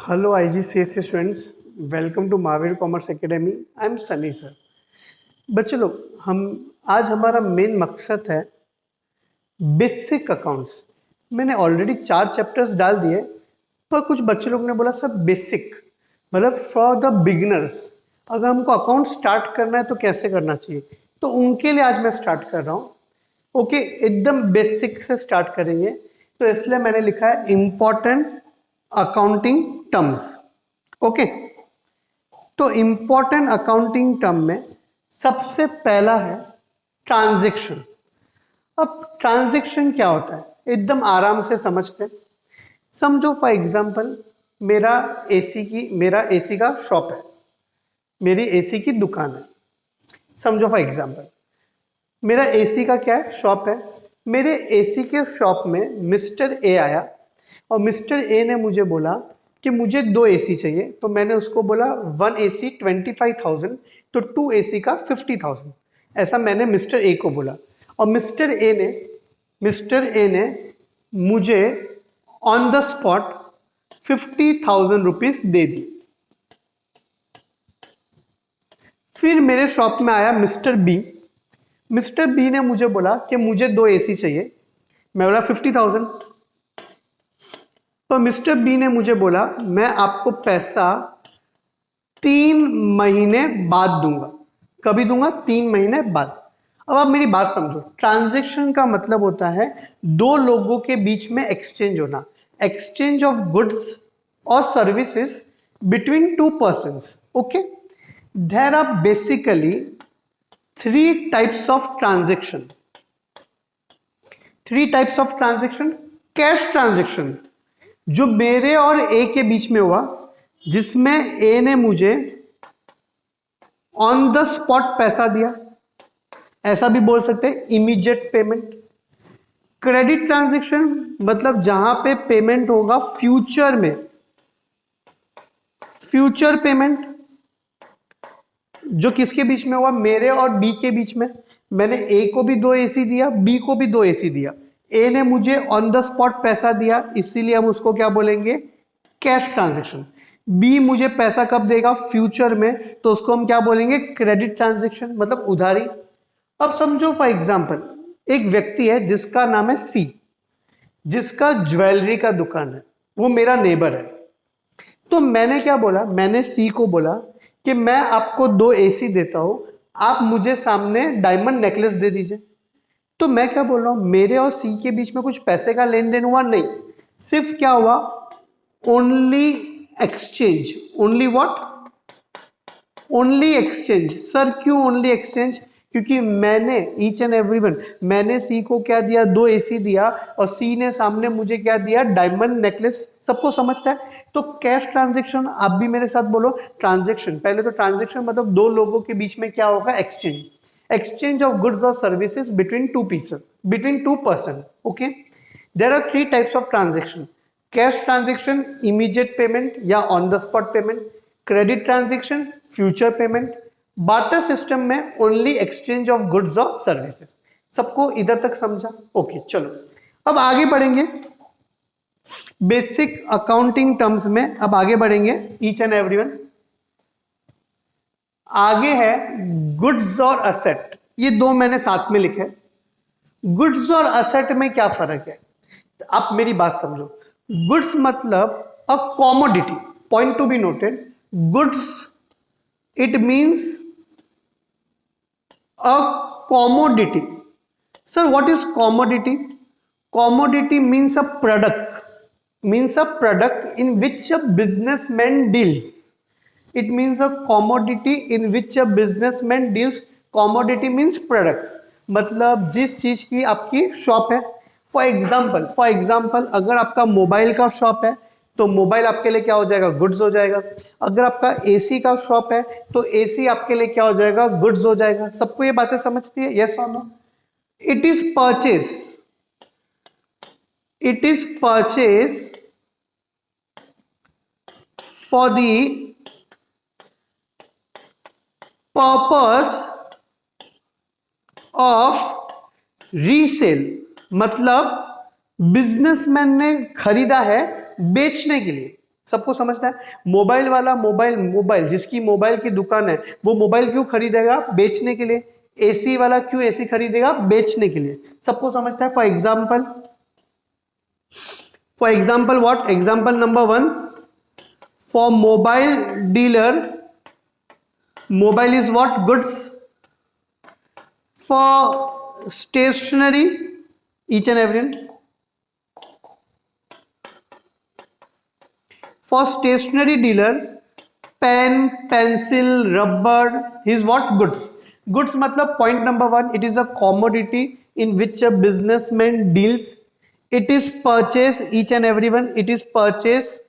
Hello IGCSE students, welcome to Mahavir commerce academy. I am Sunny sir. बच्चों लोग, हम आज हमारा मेन मकसद है बेसिक अकाउंट्स। मैंने ऑलरेडी 4 चैप्टर्स डाल दिए, पर कुछ बच्चे लोग ने बोला सर बेसिक मतलब फॉर द बिगिनर्स, अगर हमको अकाउंट स्टार्ट करना है तो कैसे करना चाहिए, तो उनके लिए आज मैं स्टार्ट कर रहा हूँ। ओके, एकदम बेसिक से स्टार्ट करेंगे, तो इसलिए मैंने लिखा है इम्पॉर्टेंट अकाउंटिंग टर्म्स। ओके, तो इम्पॉर्टेंट अकाउंटिंग टर्म में सबसे पहला है ट्रांजैक्शन। अब ट्रांजैक्शन क्या होता है एकदम आराम से समझते हैं। समझो फॉर एग्जांपल मेरा एसी का शॉप है, मेरी एसी की दुकान है। समझो फॉर एग्जांपल मेरा एसी का क्या है, शॉप है। मेरे एसी के शॉप में मिस्टर ए आया और मिस्टर ए ने मुझे बोला कि मुझे 2 एसी चाहिए, तो मैंने उसको बोला 1 एसी 25,000, तो 2 एसी का 50,000, ऐसा मैंने मिस्टर ए को बोला। और मिस्टर ए ने मुझे ऑन द स्पॉट 50,000 रुपीज दे दी। फिर मेरे शॉप में आया मिस्टर बी ने मुझे बोला कि मुझे 2 एसी चाहिए, मैं बोला 50,000। तो मिस्टर बी ने मुझे बोला मैं आपको पैसा 3 महीने बाद दूंगा। कभी दूंगा? 3 महीने बाद। अब आप मेरी बात समझो, ट्रांजैक्शन का मतलब होता है दो लोगों के बीच में एक्सचेंज होना, एक्सचेंज ऑफ गुड्स और services between 2 persons. Okay, there are basically 3 types of transaction. 3 types of transaction. Cash transaction जो मेरे और ए के बीच में हुआ, जिसमें ए ने मुझे ऑन द स्पॉट पैसा दिया, ऐसा भी बोल सकते हैं इमीडिएट पेमेंट। क्रेडिट ट्रांजैक्शन मतलब जहां पे पेमेंट होगा फ्यूचर में, फ्यूचर पेमेंट जो किसके बीच में हुआ, मेरे और बी के बीच में। मैंने ए को भी 2 एसी दिया, बी को भी 2 एसी दिया। ए ने मुझे ऑन द स्पॉट पैसा दिया, इसीलिए हम उसको क्या बोलेंगे, कैश ट्रांजैक्शन। बी मुझे पैसा कब देगा, फ्यूचर में, तो उसको हम क्या बोलेंगे, क्रेडिट ट्रांजैक्शन मतलब उधारी। अब समझो फॉर एग्जांपल एक व्यक्ति है जिसका नाम है सी, जिसका ज्वेलरी का दुकान है, वो मेरा नेबर है। तो मैंने क्या बोला, मैंने सी को बोला कि मैं आपको 2 एसी देता हूं, आप मुझे सामने डायमंड नेकलेस दे दीजिए। तो मैं क्या बोल रहा हूं, मेरे और सी के बीच में कुछ पैसे का लेन देन हुआ नहीं, सिर्फ क्या हुआ, only exchange. Only what? Only exchange. Sir क्यों ओनली एक्सचेंज? क्योंकि मैंने ईच एंड एवरीवन, मैंने सी को क्या दिया, 2 एसी दिया, और सी ने सामने मुझे क्या दिया, डायमंड नेकलेस। सबको समझता है? तो कैश ट्रांजैक्शन, आप भी मेरे साथ बोलो ट्रांजैक्शन। पहले तो ट्रांजैक्शन मतलब दो लोगों के बीच में क्या होगा, exchange. exchange of goods or services between two person. Okay, there are 3 types of transaction: cash transaction, immediate payment या on the spot payment; credit transaction, future payment; barter system में only exchange of goods or services। सबको इधर तक समझा? Okay, चलो अब आगे बढ़ेंगे बेसिक अकाउंटिंग टर्म्स में। अब आगे बढ़ेंगे ईच एंड एवरीवन। आगे है गुड्स और असेट, ये 2 मैंने साथ में लिखे। गुड्स और असेट में क्या फर्क है, आप मेरी बात समझो। गुड्स मतलब अ commodity, point to be noted. Goods it means a commodity. Sir what is commodity? Commodity means a product in which a businessman deals. It means a commodity in which a businessman deals. Commodity means product, मतलब जिस चीज की आपकी shop है। For example अगर आपका mobile का shop है तो मोबाइल आपके लिए क्या हो जाएगा, गुड्स हो जाएगा। अगर आपका एसी का शॉप है तो एसी आपके लिए क्या हो जाएगा, गुड्स हो जाएगा। सबको ये बातें समझती है, यस और no? It is purchase for the purpose of resale, मतलब बिजनेसमैन ने खरीदा है बेचने के लिए। सबको समझना है। मोबाइल वाला मोबाइल जिसकी मोबाइल की दुकान है वो मोबाइल क्यों खरीदेगा? बेचने के लिए। एसी वाला क्यों एसी खरीदेगा? बेचने के लिए। सबको समझना है। For example what? Example number 1, for mobile dealer mobile is what? Goods. For stationery each and every, for stationery dealer pen, pencil, rubber is what? Goods. Goods मतलब point number 1, it is a commodity in which a businessman deals. It is purchase, each and everyone, it is purchase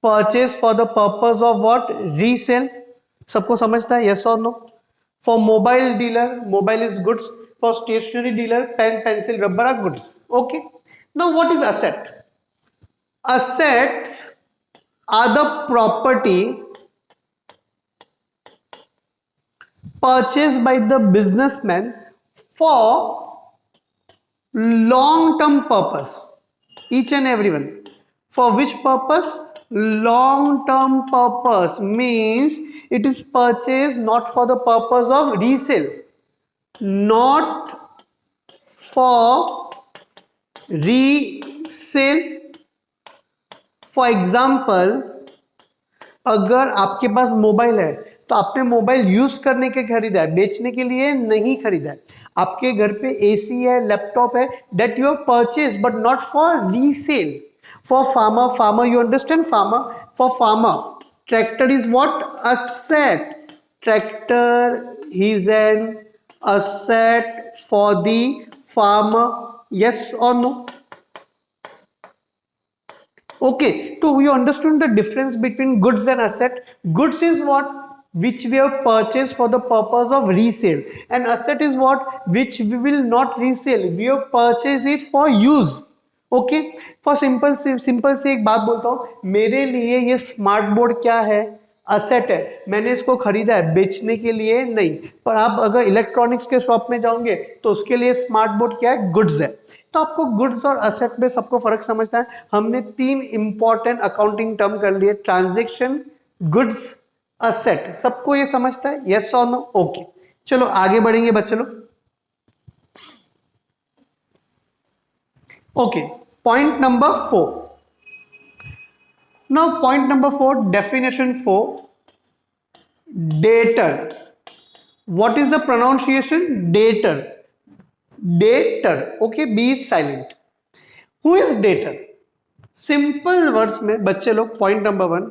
for the purpose of what? Resale. सबको समझता है? Yes or no? For mobile dealer mobile is goods. For stationery dealer pen, pencil, rubber are goods. Okay, now what is asset? Assets are the property purchased by the businessman for long term purpose. Each and everyone, for which purpose? Long term purpose means it is purchased not for the purpose of resale, not for resale. For example, अगर आपके पास mobile है तो आपने mobile use करने के खरीदा है, बेचने के लिए नहीं खरीदा है। आपके घर पे एसी है, लैपटॉप है, that you have purchase but not for resale. For farmer you understand? For farmer tractor is what? Asset. Tractor is an asset for the farmer. Yes और no? Okay, so we understood the difference between goods and asset. Goods is what? Which we have purchased for the purpose of resale, and asset is what? Which we will not resell, we have purchased it for use. Okay, for simple से एक बात बोलता हूँ, मेरे लिए ये smart board क्या है? असेट है। मैंने इसको खरीदा है, बेचने के लिए नहीं। पर आप अगर इलेक्ट्रॉनिक्स के शॉप में जाओगे तो उसके लिए स्मार्ट बोर्ड क्या है? गुड्स है। तो आपको गुड्स और असेट में सबको फर्क समझना है। हमने 3 इंपॉर्टेंट अकाउंटिंग टर्म कर लिए, ट्रांजैक्शन, गुड्स, असेट। सबको ये समझता है? यस और नो? ओके, चलो आगे बढ़ेंगे बच्चों लोग। Okay, point number 4। Now point number 4, definition 4, debtor. What is the pronunciation? Debtor. Debtor. Okay, B is silent. Who is debtor? Simple words में बच्चे लोग, point number 1,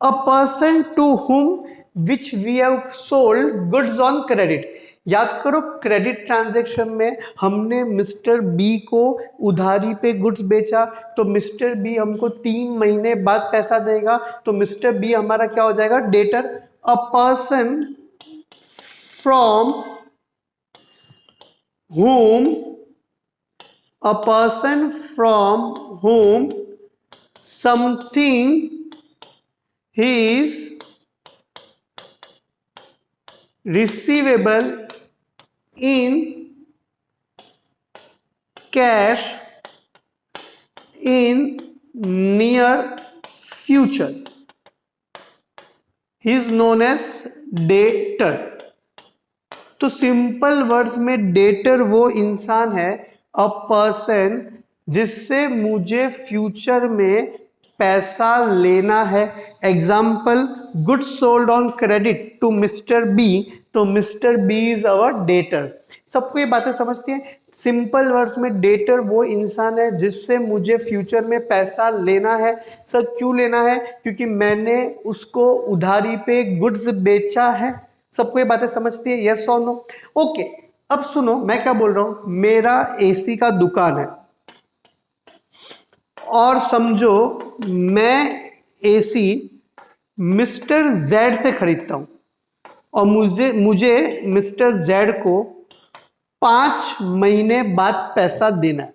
a person to whom which we have sold goods on credit. याद करो, credit transaction में हमने mister B को उधारी पे गुड्स बेचा, तो मिस्टर बी हमको 3 महीने बाद पैसा देगा, तो मिस्टर बी हमारा क्या हो जाएगा? Debtor. A person from whom something is receivable in cash in near future, he is known as debtor। तो सिंपल वर्ड्स में डेटर वो इंसान है, अ पर्सन, जिससे मुझे फ्यूचर में पैसा लेना है। Example, goods sold on credit to mister B, तो mister B is our debtor. सबको ये बातें समझती हैं? सिंपल वर्ड्स में डेटर वो इंसान है जिससे मुझे फ्यूचर में पैसा लेना है। सर क्यों लेना है? क्योंकि मैंने उसको उधारी पे गुड्स बेचा है। सबको ये बातें समझती है? यस और नो? ओके, अब सुनो मैं क्या बोल रहा हूं। मेरा एसी का दुकान है और समझो मैं एसी मिस्टर जेड से खरीदता हूं और मुझे मिस्टर जेड को 5 महीने बाद पैसा देना है।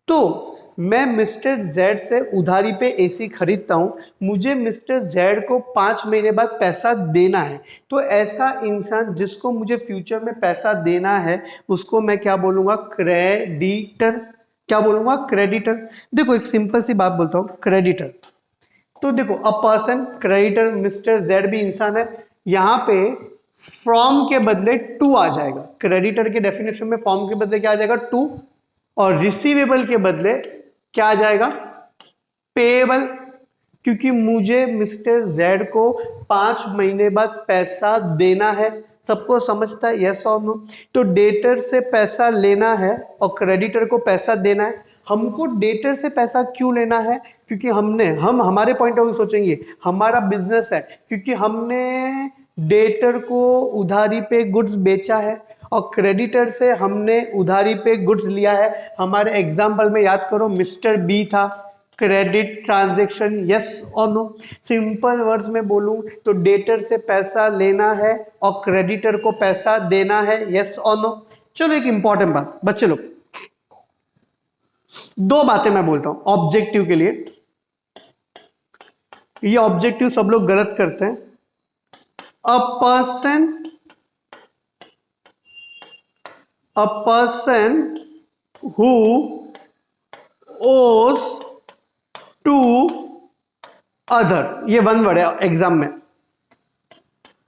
तो मैं मिस्टर जेड से उधारी पे एसी खरीदता हूं, मुझे मिस्टर जेड को 5 महीने बाद पैसा देना है। तो ऐसा इंसान जिसको मुझे फ्यूचर में पैसा देना है उसको मैं क्या बोलूंगा? क्रेडिटर। क्या बोलूंगा? क्रेडिटर। देखो एक सिंपल सी बात बोलता हूं, क्रेडिटर। तो देखो a person, creditor, mister Z भी इंसान है, यहां पे फ्रॉम के बदले टू आ जाएगा। क्रेडिटर के डेफिनेशन में फ्रॉम के बदले क्या आ जाएगा? टू। और रिसीवेबल के बदले क्या आ जाएगा? पेएबल। क्योंकि मुझे मिस्टर जेड को 5 महीने बाद पैसा देना है। सबको समझता है? यस और नो? तो डेटर से पैसा लेना है और क्रेडिटर को पैसा देना है। हमको डेटर से पैसा क्यों लेना है? क्योंकि हम हमारे पॉइंट ऑफ व्यू सोचेंगे, हमारा बिजनेस है, क्योंकि हमने डेटर को उधारी पे गुड्स बेचा है और क्रेडिटर से हमने उधारी पे गुड्स लिया है। हमारे एग्जाम्पल में याद करो, मिस्टर बी था, क्रेडिट ट्रांजैक्शन। यस और नो? सिंपल वर्ड्स में बोलूं तो डेटर से पैसा लेना है और क्रेडिटर को पैसा देना है। यस और नो? चलो एक इंपॉर्टेंट बात बच्चे लोग, दो बातें मैं बोलता हूं ऑब्जेक्टिव के लिए। ये ऑब्जेक्टिव सब लोग गलत करते हैं। A person who owes to other, ये वन वर्ड है एग्जाम में।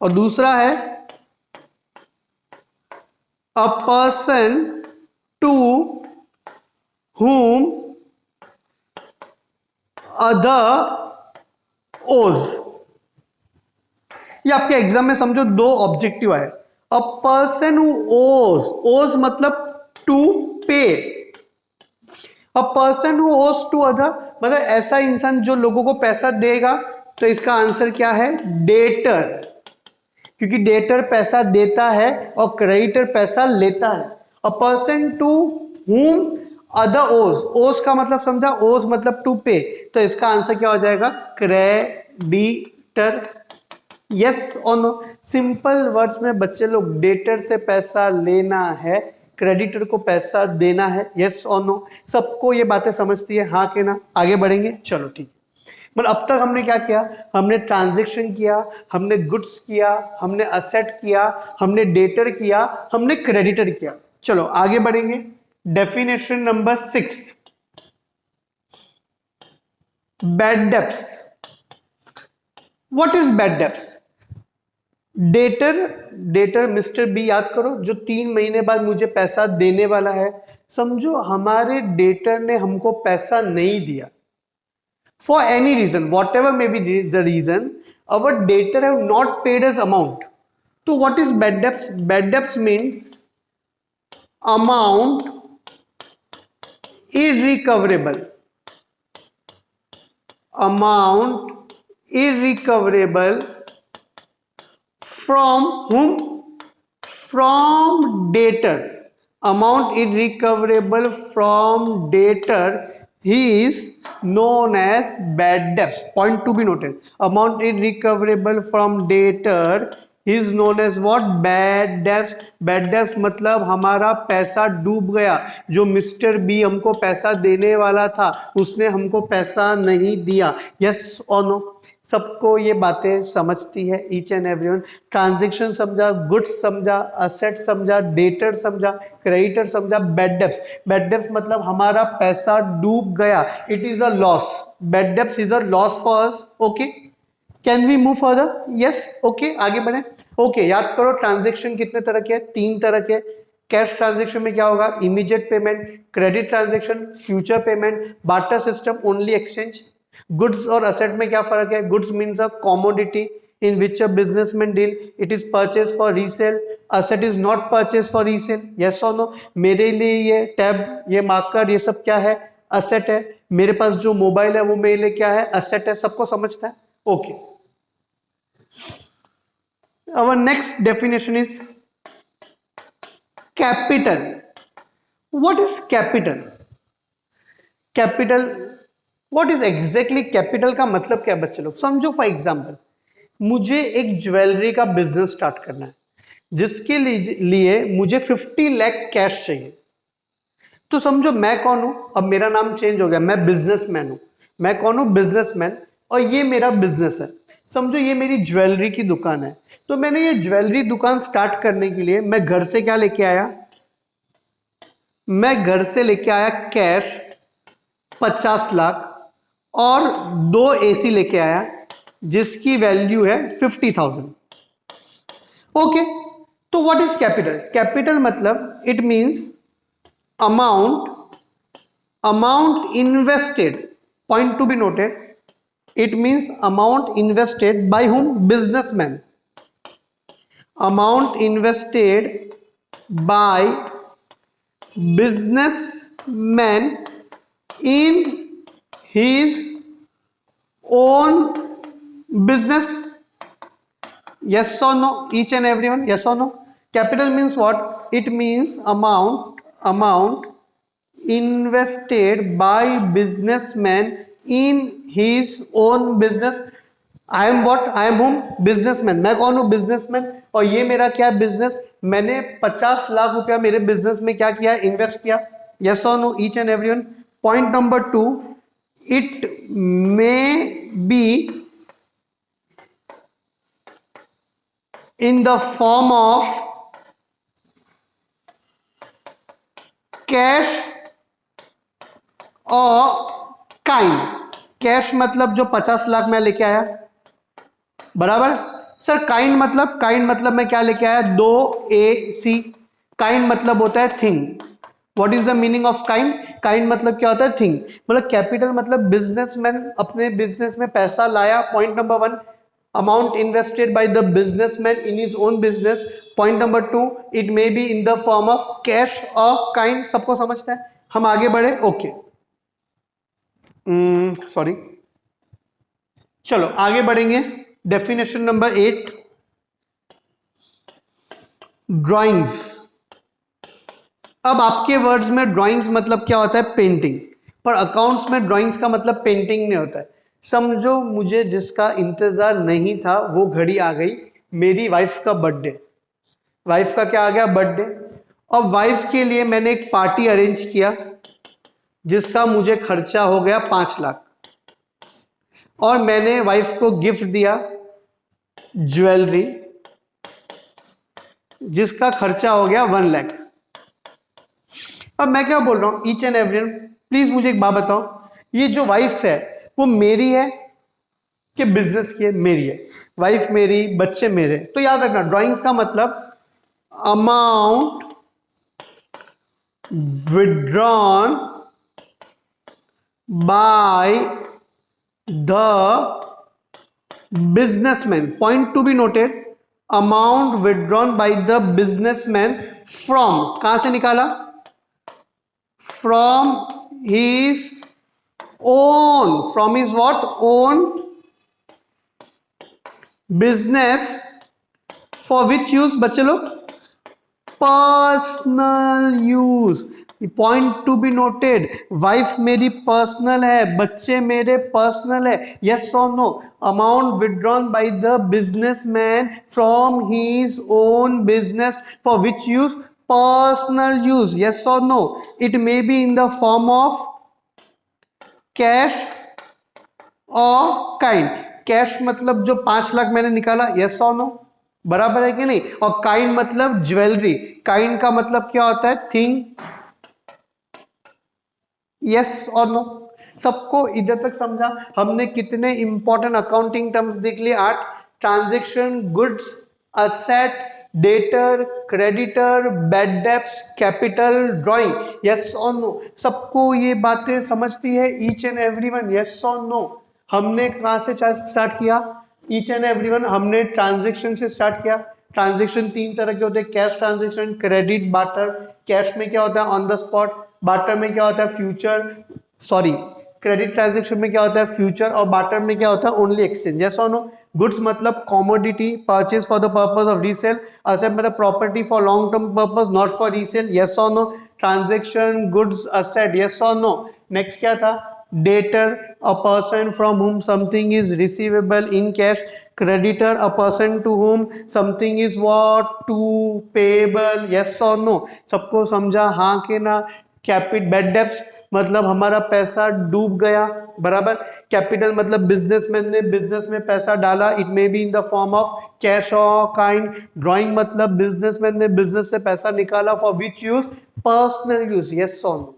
और दूसरा है a person to whom other owes। ये आपके एग्जाम में समझो दो ऑब्जेक्टिव आए। अ पर्सन हु ओज, ओज मतलब to pay. A person who owes to other मतलब ऐसा इंसान जो लोगों को पैसा देगा। तो इसका आंसर क्या है? डेटर। क्योंकि डेटर पैसा देता है और क्रेडिटर पैसा लेता है। A person to whom other owes, owes का मतलब समझा? ओज मतलब टू पे। तो इसका आंसर क्या हो जाएगा? क्रेडिटर। यस और नो? सिंपल वर्ड्स में बच्चे लोग, डेटर से पैसा लेना है, क्रेडिटर को पैसा देना है। यस और नो? सबको ये बातें समझती है? हाँ के ना? आगे बढ़ेंगे, चलो ठीक है। मतलब अब तक हमने क्या किया? हमने ट्रांजैक्शन किया, हमने गुड्स किया, हमने असेट किया, हमने डेटर किया, हमने क्रेडिटर किया। चलो आगे बढ़ेंगे। Definition number 6, bad debts. What is bad debts? Debtor mister B याद करो, जो 3 महीने बाद मुझे पैसा देने वाला है। समझो हमारे डेटर ने हमको पैसा नहीं दिया, for any reason, whatever may be the reason, our debtor have not paid us amount. So what is bad debts? Bad debts means amount irrecoverable, amount irrecoverable from whom? From debtor. Amount irrecoverable from debtor, he is known as bad debts. Point to be noted, amount irrecoverable from debtor is known as what? Bad debts. Bad debts मतलब हमारा पैसा डूब गया। जो mister B हमको पैसा देने वाला था, उसने हमको पैसा नहीं दिया। यस और नो? सबको ये बातें समझती है ईच एंड एवरीवन? ट्रांजैक्शन समझा, गुड्स समझा, असेट समझा, डेटर समझा, क्रेडिटर समझा, बैड डेब्ट्स। बैड डेब्ट्स मतलब हमारा पैसा डूब गया, it is a loss. Bad debts is a loss for us. Okay, can we move further? Yes, okay आगे बढ़े। ओके याद करो, ट्रांजैक्शन कितने तरह के? 3 तरह के। कैश ट्रांजैक्शन में क्या होगा? Immediate payment. Credit transaction future payment. Barter system only exchange. Goods और असेट में क्या फर्क है? Goods means a commodity in which a businessman deal, it is purchased for resale, asset is not purchased for resale. yes or no? मेरे लिए ये tab, ये marker, ये सब क्या है? असेट है। मेरे पास जो मोबाइल है वो मेरे लिए क्या है? असेट है। सबको समझता है? Okay, our next definition is capital. What is capital? Capital, what is exactly capital का मतलब क्या है बच्चे लोग? समझो फॉर एग्जांपल, मुझे एक ज्वेलरी का बिजनेस स्टार्ट करना है, जिसके लिए मुझे 50 लाख कैश चाहिए। तो समझो मैं कौन हूं? अब मेरा नाम चेंज हो गया, मैं बिजनेसमैन हूं। मैं कौन हूं? बिजनेसमैन। और ये मेरा बिजनेस है। समझो ये मेरी ज्वेलरी की दुकान है। तो मैंने ये ज्वेलरी दुकान स्टार्ट करने के लिए मैं घर से क्या लेके आया? मैं घर से लेके आया कैश 50 लाख और 2 एसी लेके आया जिसकी वैल्यू है 50,000। ओके, तो व्हाट इज कैपिटल? कैपिटल मतलब it means amount invested, point to be noted, it means amount invested by whom? Businessman. Amount invested by businessman in his own business. Yes or no? Each and everyone, yes or no? Capital means what? It means amount invested by businessman in his own business. I am what? I am whom? Businessman. मैं कौन हूँ? Businessman. और ये मेरा क्या है? Business. मैंने 50 लाख रुपया मेरे बिजनेस में क्या किया? इन्वेस्ट किया। Yes or no? Each and everyone. Point number 2, it may be in the form of cash और काइंड। कैश मतलब जो 50 लाख मैं लेके आया, बराबर। सर काइंड मतलब मैं क्या लेके आया? 2 AC। काइंड मतलब होता है thing. What is the meaning of kind? Kind मतलब क्या होता है? थिंग। मतलब कैपिटल मतलब बिजनेसमैन अपने बिजनेस में पैसा लाया। Point number 1, amount invested bye the businessman in his own business. Point number 2, it may be in the form of cash और काइंड। सबको समझता है? हम आगे बढ़े। ओके, सॉरी, चलो आगे बढ़ेंगे। Definition number 8, drawings. अब आपके वर्ड्स में ड्राइंग्स मतलब क्या होता है? पेंटिंग। पर अकाउंट्स में ड्राइंग्स का मतलब पेंटिंग नहीं होता है। समझो मुझे जिसका इंतजार नहीं था वो घड़ी आ गई, मेरी वाइफ का बर्थडे। वाइफ का क्या आ गया? बर्थडे। और वाइफ के लिए मैंने एक पार्टी अरेंज किया जिसका मुझे खर्चा हो गया 5 लाख। और मैंने वाइफ को गिफ्ट दिया ज्वेलरी जिसका खर्चा हो गया 1 लाख। अब मैं क्या बोल रहा हूं? ईच एंड एवरीवन प्लीज मुझे एक बात बताओ, ये जो वाइफ है वो मेरी है कि बिजनेस की है? मेरी है। वाइफ मेरी, बच्चे मेरे। तो याद रखना ड्राइंग्स का मतलब amount withdrawn by the businessman. Point to be noted, amount withdrawn by the businessman from, कहां से निकाला? From his own, from his what? Own business, for which use? बच्चे लोग, personal use. Point to be noted, wife मेरी personal है, बच्चे मेरे personal है। यस और no? Amount withdrawn by the businessman from his own business, for which use? Personal use. Yes और no? It may be in the form of cash और kind. Cash मतलब जो 5 लाख मैंने निकाला। यस और नो? बराबर है कि नहीं? और काइंड मतलब ज्वेलरी। काइंड का मतलब क्या होता है? थिंग। यस और नो? सबको इधर तक समझा? हमने कितने इंपॉर्टेंट अकाउंटिंग टर्म्स देख लिए? 8। Transaction, goods, asset, debtor, creditor, bad debts, capital, drawing. Yes और नो? सबको ये बातें समझती है ईच एंड एवरीवन? यस और नो? हमने कहां से स्टार्ट किया? ईच एंड एवरीवन हमने ट्रांजैक्शन से स्टार्ट किया। ट्रांजैक्शन 3 तरह के होते हैं, cash transaction, credit, barter. Cash में क्या होता है? On the spot. बार्टर में क्या होता है? फ्यूचर, सॉरी, क्रेडिट ट्रांजैक्शन में क्या होता है? फ्यूचर। और बार्टर में क्या होता है? Only exchange. यस और नो? गुड्स मतलब commodity, purchase for the purpose of resale. Asset मतलब property for long term purpose, not for resale. Yes और no? Transaction, goods, asset. Yes और नो? नेक्स्ट क्या था? Debtor, a person from whom something is receivable in cash. Creditor, a person to whom something is what? To payable. Yes or no? सबको समझा? हाँ के ना? कैपिट, bad debts मतलब हमारा पैसा डूब गया, बराबर। कैपिटल मतलब बिजनेसमैन ने बिजनेस में पैसा डाला, it may be in the form of cash और काइंड। ड्राइंग मतलब बिजनेसमैन ने बिजनेस से पैसा निकाला, for which use? Personal use, yes और नो।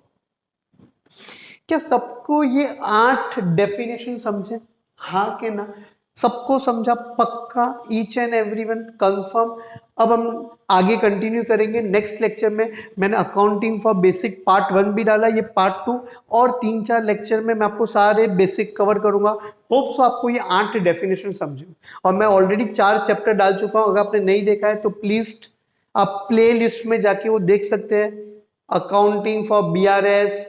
क्या सबको ये 8 डेफिनेशन समझे, हाँ के ना? सबको समझा पक्का, ईच एंड एवरीवन कंफर्म? अब हम आगे कंटिन्यू करेंगे नेक्स्ट लेक्चर में। मैंने अकाउंटिंग फॉर बेसिक पार्ट 1 भी डाला, ये पार्ट 2 और 3-4 लेक्चर में मैं आपको सारे बेसिक कवर करूंगा। होप सो आपको ये 8 डेफिनेशन समझे। और मैं ऑलरेडी 4 चैप्टर डाल चुका हूं, अगर आपने नहीं देखा है तो प्लीज आप प्ले लिस्ट में जाके वो देख सकते हैं। Accounting for BRS,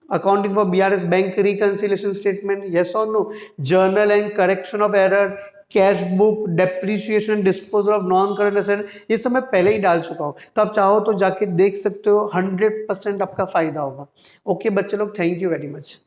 accounting for BRS, bank reconciliation statement, yes or no, journal and correction of error, cash book, depreciation, disposal of non current asset, ये सब मैं पहले ही डाल चुका हूँ, तो आप चाहो तो जाके देख सकते हो, 100% आपका फायदा होगा। ओके बच्चे लोग, थैंक यू वेरी मच।